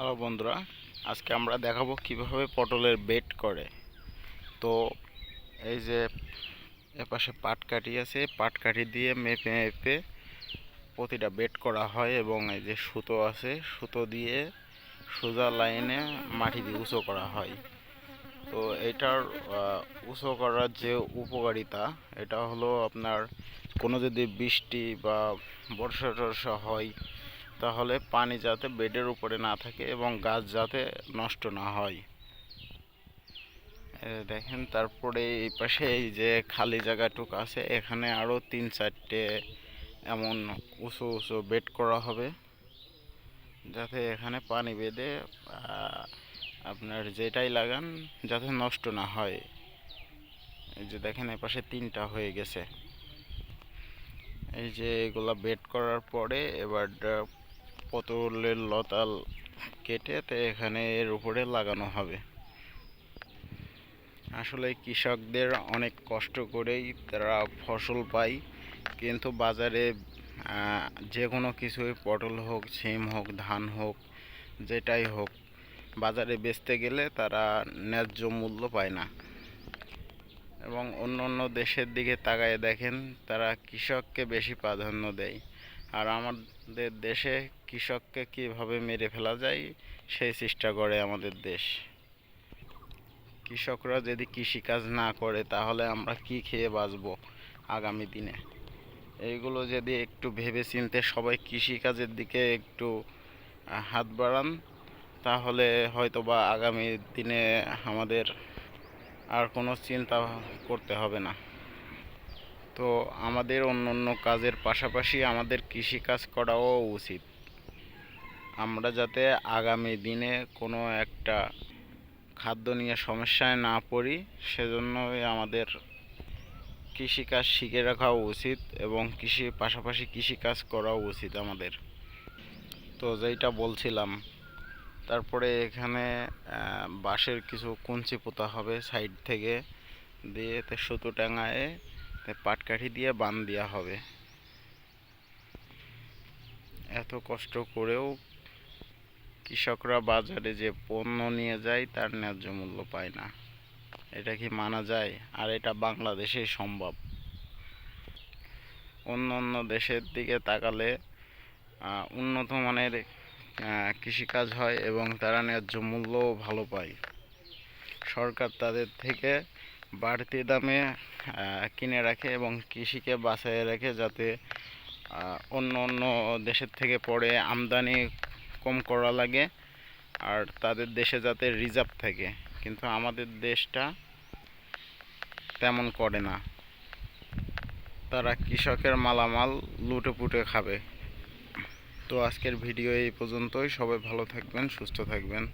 Hello বন্ধুরা, আজকে আমরা দেখাবো কিভাবে পটলের বেড করে। তো এই যে এপাশে পাটকাঠি আছে, পাটকাঠি দিয়ে মেপে মেপে প্রতিটা বেড করা হয় এবং এই যে সুতো আছে, সুতো দিয়ে সোজা লাইনে মাটি দিয়ে উঁচু করা হয়। তো এটার উঁচু করার যে উপকারিতা, এটা হলো আপনার কোনো যদি বৃষ্টি বা বর্ষা টর্ষা হয় তাহলে পানি যাতে বেডের উপরে না থাকে এবং গাছ যাতে নষ্ট না হয়। দেখেন, তারপরে এই পাশে এই যে খালি জায়গাটুকু আছে, এখানে আরও 3-4টে এমন উঁচু উঁচু বেড করা হবে যাতে এখানে পানি বেঁধে আপনার যেটাই লাগান যাতে নষ্ট না হয়। এই যে দেখেন, এপাশে 3টা হয়ে গেছে। এই যে এগুলা বেড করার পরে এবার পটলের লতাল কেটে তো এখানে এর উপরে লাগানো হবে। আসলে কৃষকদের অনেক কষ্ট করেই তারা ফসল পায়, কিন্তু বাজারে যে কোনো কিছুই, পটল হোক, সিম হোক, ধান হোক, যেটাই হোক, বাজারে বেচতে গেলে তারা ন্যায্য মূল্য পায় না। এবং অন্য অন্য দেশের দিকে তাকায় দেখেন, তারা কৃষককে বেশি প্রাধান্য দেয়। আর আমাদের দেশে কৃষককে কীভাবে মেরে ফেলা যায় সেই চেষ্টা করে আমাদের দেশ। কৃষকরা যদি কৃষিকাজ না করে তাহলে আমরা কি খেয়ে বাঁচব আগামী দিনে? এইগুলো যদি একটু ভেবে চিন্তে সবাই কৃষিকাজের দিকে একটু হাত বাড়ান, তাহলে হয়তোবা আগামী দিনে আমাদের আর কোনো চিন্তা করতে হবে না। তো আমাদের অন্য অন্য কাজের পাশাপাশি আমাদের কৃষিকাজ করাও উচিত, আমরা যাতে আগামী দিনে কোনো একটা খাদ্য নিয়ে সমস্যায় না পড়ি। সেজন্যই আমাদের কৃষিকাজ শিখে রাখা উচিত এবং পাশাপাশি কৃষিকাজ করাও উচিত আমাদের। তো যেটা বলছিলাম, তারপরে এখানে বাঁশের কিছু কঞ্চি পোতা হবে সাইড থেকে, দিয়ে সুতো টাঙায় পাটকাঠি দিয়ে বাঁধ দেওয়া হবে। এত কষ্ট করেও কৃষকরা বাজারে যে পণ্য নিয়ে যায় তার ন্যায্য মূল্য পায় না। এটা কি মানা যায়? আর এটা বাংলাদেশেই সম্ভব। অন্য অন্য দেশের দিকে তাকালে উন্নত মানের কৃষিকাজ হয় এবং তারা ন্যায্য মূল্যও ভালো পায়। সরকার তাদের থেকে বাড়তি দামে কিনে রাখে এবং কৃষিকে বাঁচিয়ে রাখে, যাতে অন্য অন্য দেশের থেকে পরে আমদানি কম করা লাগে আর তাদের দেশে যাতে রিজার্ভ থাকে। কিন্তু আমাদের দেশটা তেমন করে না, তারা কৃষকের মালামাল লুটে পুটে খাবে। তো আজকের ভিডিও এই পর্যন্তই। সবাই ভালো থাকবেন, সুস্থ থাকবেন।